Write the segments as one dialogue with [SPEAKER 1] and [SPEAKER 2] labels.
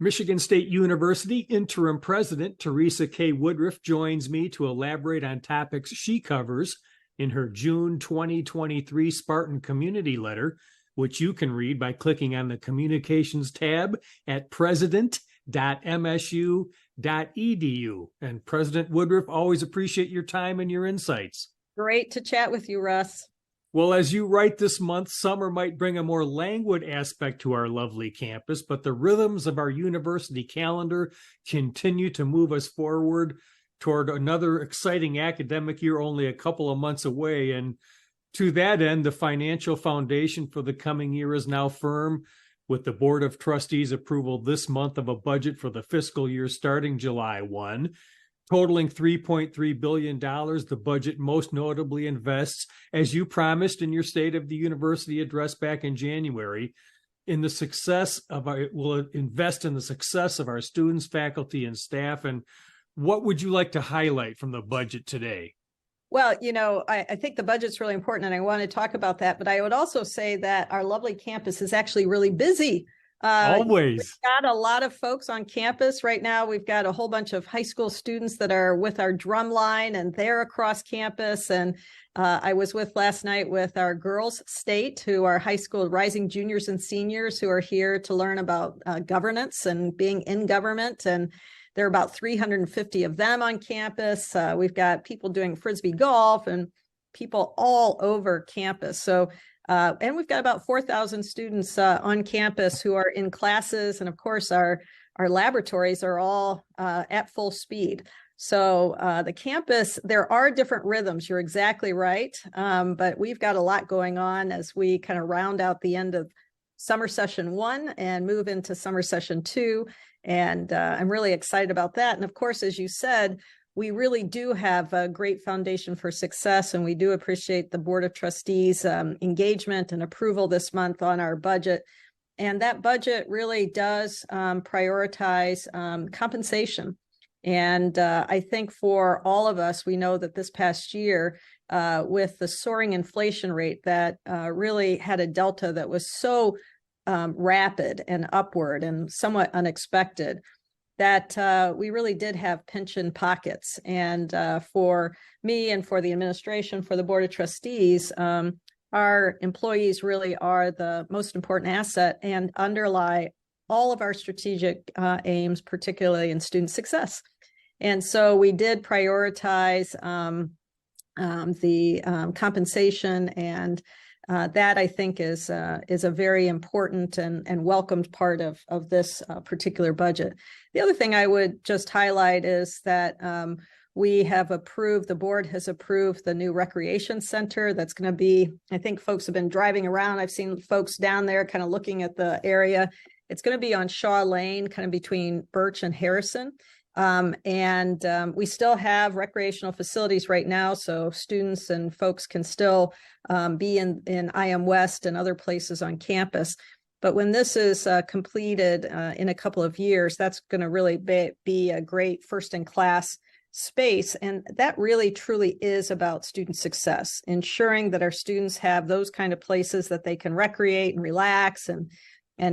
[SPEAKER 1] Michigan State University Interim President Teresa K. Woodruff joins me to elaborate on topics she covers in her June 2023 Spartan Community Letter, which you can read by clicking on the Communications tab at president.msu.edu. And President Woodruff, always appreciate your time and your insights.
[SPEAKER 2] Great to chat with you, Russ.
[SPEAKER 1] Well, as you write this month, summer might bring a more languid aspect to our lovely campus, but the rhythms of our university calendar continue to move us forward toward another exciting academic year only a couple of months away. And to that end, the financial foundation for the coming year is now firm, with the Board of Trustees approval this month of a budget for the fiscal year starting July 1. Totaling $3.3 billion, the budget most notably invests, as you promised in your State of the University address back in January, in the success of it will invest in the success of our students, faculty, and staff. And what would you like to highlight from the budget today?
[SPEAKER 2] Well, I think the budget's really important, and I want to talk about that. But I would also say that our lovely campus is actually really busy.
[SPEAKER 1] Always.
[SPEAKER 2] We've got a lot of folks on campus right now. We've got a whole bunch of high school students that are with our drum line, and they're across campus. And I was last night with our girls' state, who are high school rising juniors and seniors who are here to learn about governance and being in government. And there are about 350 of them on campus. We've got people doing Frisbee golf and people all over campus. So and we've got about 4,000 students on campus who are in classes. And of course, our laboratories are all at full speed. So the campus, there are different rhythms. You're exactly right. But we've got a lot going on as we kind of round out the end of summer session 1 and move into summer session 2. And I'm really excited about that. And of course, as you said, we really do have a great foundation for success, and we do appreciate the Board of Trustees' engagement and approval this month on our budget. And that budget really does prioritize compensation. And I think for all of us, we know that this past year, with the soaring inflation rate that really had a delta that was so rapid and upward and somewhat unexpected, that we really did have pension pockets. And for me and for the administration, for the Board of Trustees, our employees really are the most important asset and underlie all of our strategic aims, particularly in student success. And so we did prioritize the compensation, and that I think is a very important and welcomed part of this particular budget. The other thing I would just highlight is that we have approved, the board has approved the new recreation center that's going to be, I think folks have been driving around. I've seen folks down there kind of looking at the area. It's going to be on Shaw Lane, kind of between Birch and Harrison. We still have recreational facilities right now, so students and folks can still be in IM West and other places on campus. But when this is completed in a couple of years, that's going to really be a great first-in-class space. And that really truly is about student success, ensuring that our students have those kind of places that they can recreate and relax and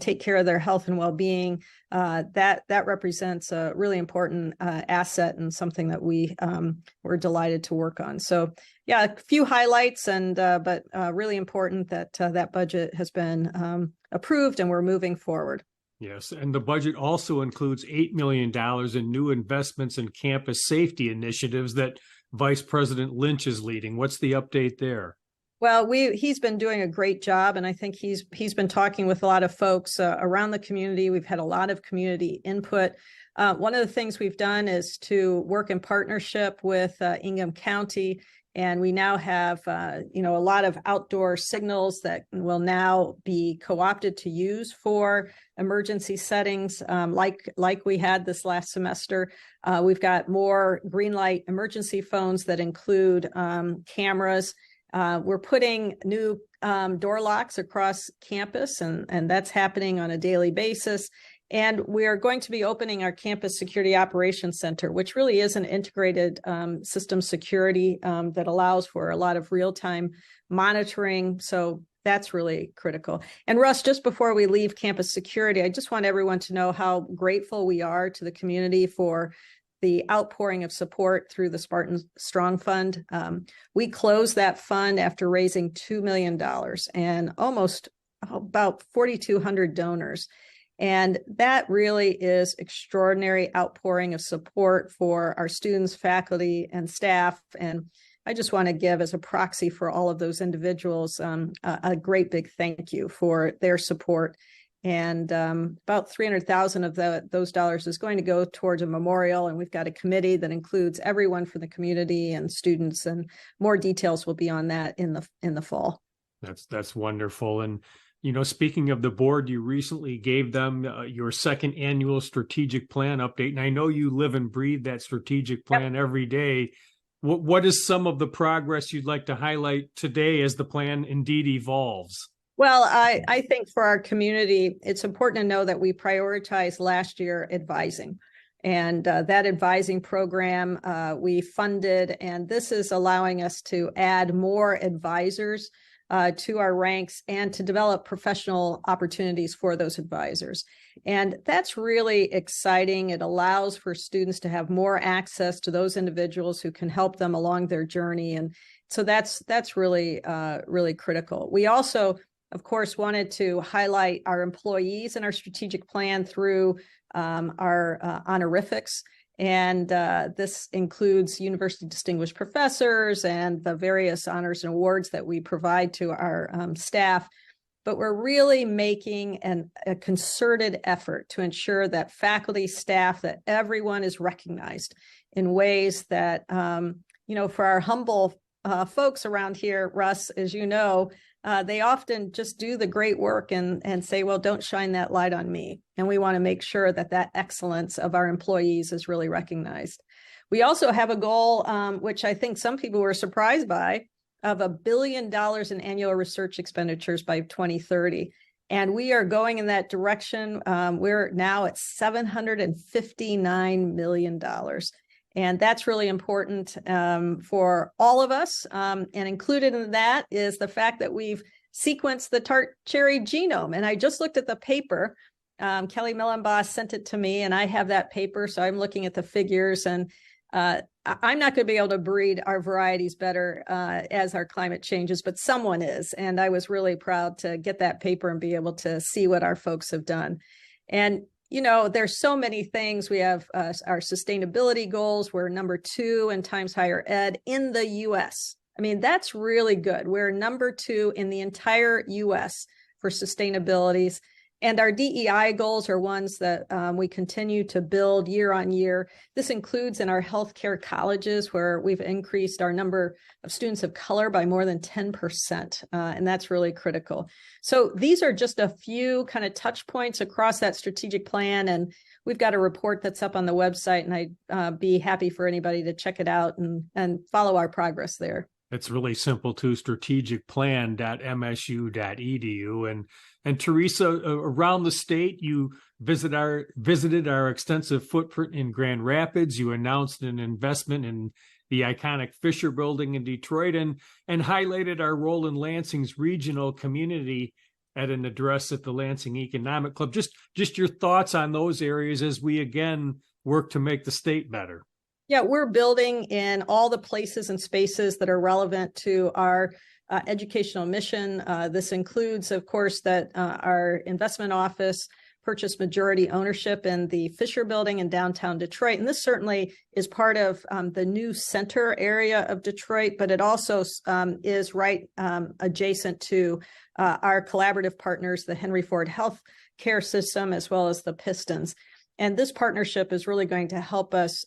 [SPEAKER 2] take care of their health and well-being. That represents a really important asset and something that we're delighted to work on. So yeah, a few highlights, but really important that that budget has been approved and we're moving forward.
[SPEAKER 1] Yes, and the budget also includes $8 million in new investments in campus safety initiatives that Vice President Lynch is leading. What's the update there?
[SPEAKER 2] Well, he's been doing a great job, and I think he's been talking with a lot of folks around the community. We've had a lot of community input. One of the things we've done is to work in partnership with Ingham County, and we now have a lot of outdoor signals that will now be co-opted to use for emergency settings, like we had this last semester. We've got more green light emergency phones that include cameras. We're putting new door locks across campus, and that's happening on a daily basis. And we are going to be opening our Campus Security Operations Center, which really is an integrated system security that allows for a lot of real-time monitoring. So That's really critical. And Russ, just before we leave campus security, I just want everyone to know how grateful we are to the community for the outpouring of support through the Spartan Strong Fund. We closed that fund after raising $2 million and almost about 4,200 donors. And that really is extraordinary outpouring of support for our students, faculty, and staff. And I just want to give, as a proxy for all of those individuals, a great big thank you for their support. And about 300,000 of those dollars is going to go towards a memorial. And we've got a committee that includes everyone from the community and students, and more details will be on that in the fall.
[SPEAKER 1] That's wonderful. And, you know, speaking of the board, you recently gave them your second annual strategic plan update. And I know you live and breathe that strategic plan every day. What is some of the progress you'd like to highlight today as the plan indeed evolves?
[SPEAKER 2] Well, I think for our community, it's important to know that we prioritized last year advising. And that advising program we funded, and this is allowing us to add more advisors to our ranks and to develop professional opportunities for those advisors. And that's really exciting. It allows for students to have more access to those individuals who can help them along their journey. And so that's really, really critical. We also, of course, wanted to highlight our employees in our strategic plan through our honorifics. And this includes University Distinguished Professors and the various honors and awards that we provide to our staff. But we're really making a concerted effort to ensure that faculty, staff, that everyone is recognized in ways that, you know, for our humble folks around here, Russ, as you know, they often just do the great work and say, well, don't shine that light on me. And we want to make sure that that excellence of our employees is really recognized. We also have a goal, which I think some people were surprised by, of $1 billion in annual research expenditures by 2030. And we are going in that direction. We're now at $759 million. And that's really important for all of us. And included in that is the fact that we've sequenced the tart cherry genome. And I just looked at the paper. Kelly Millenboss sent it to me, and I have that paper. So I'm looking at the figures, and I'm not going to be able to breed our varieties better as our climate changes, but someone is. And I was really proud to get that paper and be able to see what our folks have done. And you know, there's so many things. We have our sustainability goals. We're number 2 in Times Higher Ed in the U.S. I mean, that's really good. We're number 2 in the entire U.S. for sustainabilities. And our DEI goals are ones that we continue to build year on year. This includes in our healthcare colleges, where we've increased our number of students of color by more than 10%. And that's really critical. So these are just a few kind of touch points across that strategic plan. And we've got a report that's up on the website, and I'd be happy for anybody to check it out and follow our progress there.
[SPEAKER 1] It's really simple too, strategicplan.msu.edu. And Teresa, around the state, you visited our extensive footprint in Grand Rapids. You announced an investment in the iconic Fisher Building in Detroit, and highlighted our role in Lansing's regional community at an address at the Lansing Economic Club. Just your thoughts on those areas as we again work to make the state better.
[SPEAKER 2] Yeah, we're building in all the places and spaces that are relevant to our educational mission. This includes, of course, that our investment office purchased majority ownership in the Fisher Building in downtown Detroit. And this certainly is part of the new center area of Detroit, but it also is right adjacent to our collaborative partners, the Henry Ford Health Care System, as well as the Pistons. And this partnership is really going to help us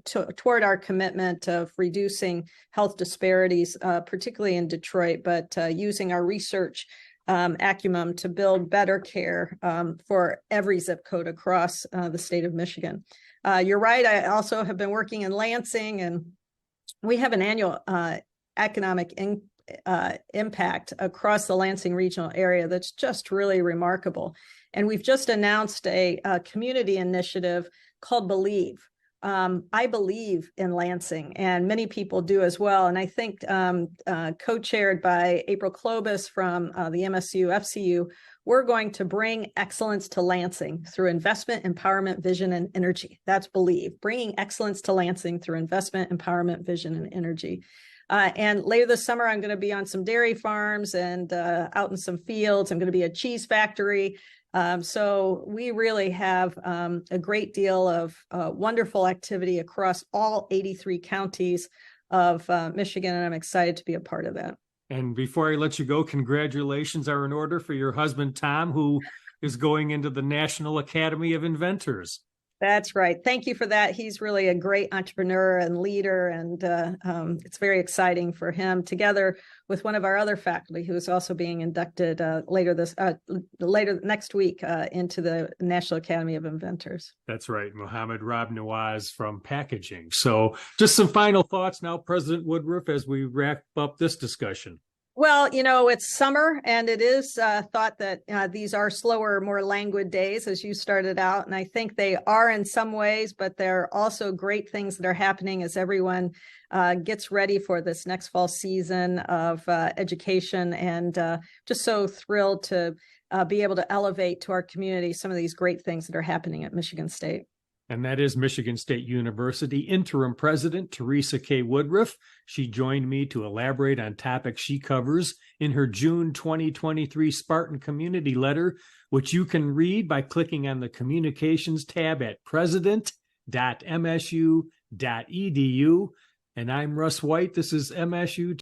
[SPEAKER 2] toward our commitment of reducing health disparities, particularly in Detroit, but using our research acumen to build better care for every zip code across the state of Michigan. You're right. I also have been working in Lansing, and we have an annual economic impact across the Lansing regional area that's just really remarkable. And we've just announced a community initiative called Believe, I believe in Lansing, and many people do as well. And I think co-chaired by April Klobus from the MSU FCU, we're going to bring excellence to Lansing through investment, empowerment, vision, and energy. That's believe, bringing excellence to Lansing through investment, empowerment, vision, and energy. And later this summer, I'm going to be on some dairy farms and out in some fields. I'm going to be at a cheese factory. So we really have a great deal of wonderful activity across all 83 counties of Michigan, and I'm excited to be a part of that.
[SPEAKER 1] And before I let you go, congratulations are in order for your husband, Tom, who is going into the National Academy of Inventors.
[SPEAKER 2] That's right. Thank you for that. He's really a great entrepreneur and leader, and it's very exciting for him, together with one of our other faculty who is also being inducted later next week into the National Academy of Inventors. That's
[SPEAKER 1] right, Mohammed Rob Nawaz from packaging. So, just some final thoughts now, President Woodruff, as we wrap up this discussion.
[SPEAKER 2] Well, it's summer, and it is thought that these are slower, more languid days, as you started out. And I think they are in some ways, but there are also great things that are happening as everyone gets ready for this next fall season of education. And just so thrilled to be able to elevate to our community some of these great things that are happening at Michigan State.
[SPEAKER 1] And that is Michigan State University Interim President Teresa K. Woodruff. She joined me to elaborate on topics she covers in her June 2023 Spartan Community Letter, which you can read by clicking on the Communications tab at president.msu.edu. And I'm Russ White. This is MSU